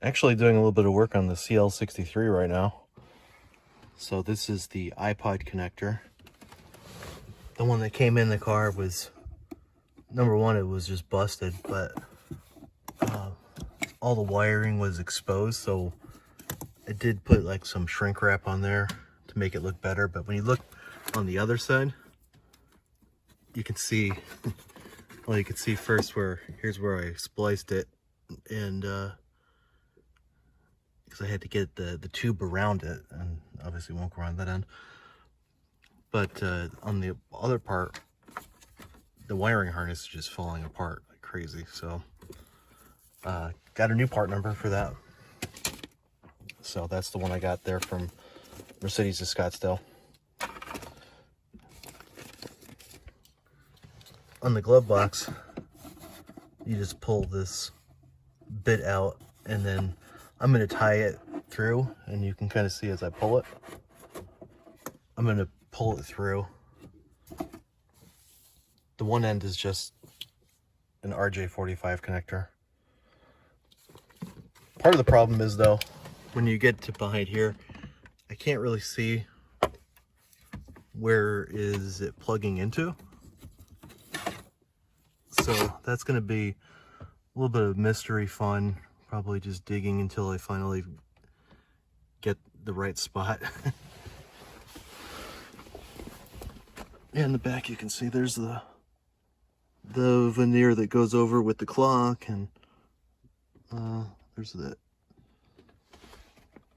Actually doing a little bit of work on the CL63 right now. So this is the iPod connector. The one that came in the car was, number one, it was just busted, but all the wiring was exposed, so I did put like some shrink wrap on there to make it look better. But when you look on the other side, you can see, well, you can see first here's where I spliced it, and because I had to get the tube around it, and obviously won't go around that end. But on the other part, the wiring harness is just falling apart like crazy. So got a new part number for that. So that's the one I got there from Mercedes of Scottsdale. On the glove box, you just pull this bit out, and then I'm going to tie it through, and you can kind of see as I pull it. I'm going to pull it through. The one end is just an RJ45 connector. Part of the problem is, though, when you get to behind here, I can't really see where is it plugging into. So that's going to be a little bit of mystery fun, probably just digging until I finally get the right spot. Yeah, in the back you can see there's the veneer that goes over with the clock, and there's the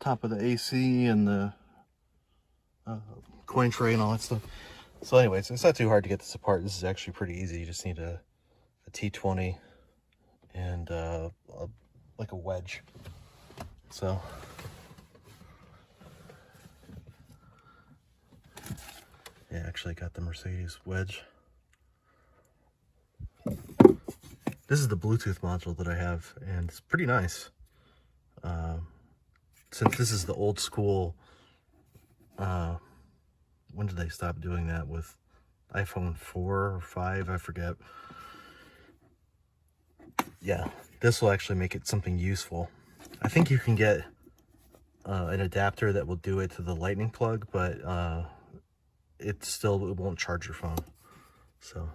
top of the AC and the coin tray and all that stuff. So anyways, it's not too hard to get this apart. This is actually pretty easy. You just need a T20 and like a wedge. So yeah, actually got the Mercedes wedge. This is the Bluetooth module that I have, and it's pretty nice. Since this is the old school, when did they stop doing that with iPhone 4 or 5? I forget. Yeah, this will actually make it something useful. I think you can get an adapter that will do it to the lightning plug, but it won't charge your phone. So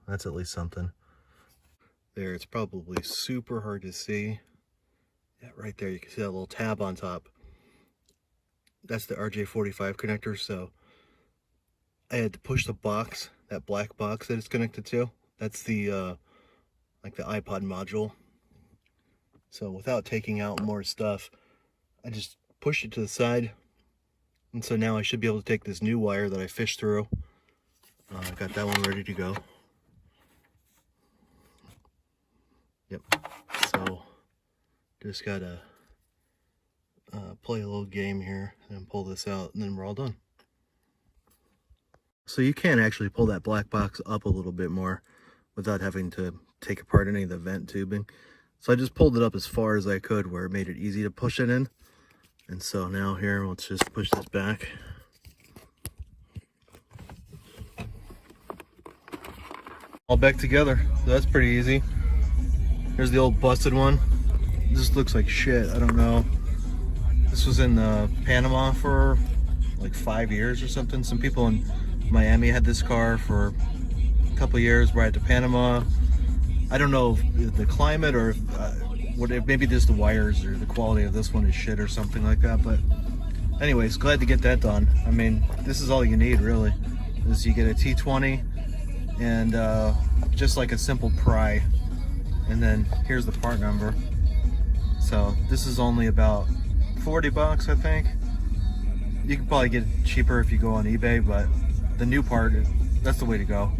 that's at least something. There, it's probably super hard to see. Yeah, right there, you can see that little tab on top. That's the RJ45 connector, so I had to push the box, that black box that it's connected to. That's the like the iPod module. So without taking out more stuff, I just pushed it to the side, and so now I should be able to take this new wire that I fished through. I got that one ready to go. Yep. So just gotta play a little game here and pull this out, and then we're all done. So you can actually pull that black box up a little bit more without having to take apart any of the vent tubing. So I just pulled it up as far as I could where it made it easy to push it in. And so now here, let's just push this back. All back together. So that's pretty easy. Here's the old busted one. This looks like shit, I don't know. This was in Panama for like 5 years or something. Some people in Miami had this car for a couple years right to Panama. I don't know if the climate or maybe just the wires or the quality of this one is shit or something like that. But anyways, glad to get that done. I mean, this is all you need really, is you get a T20 and just like a simple pry. And then here's the part number. So this is only about 40 bucks, I think. You can probably get it cheaper if you go on eBay, but the new part, that's the way to go.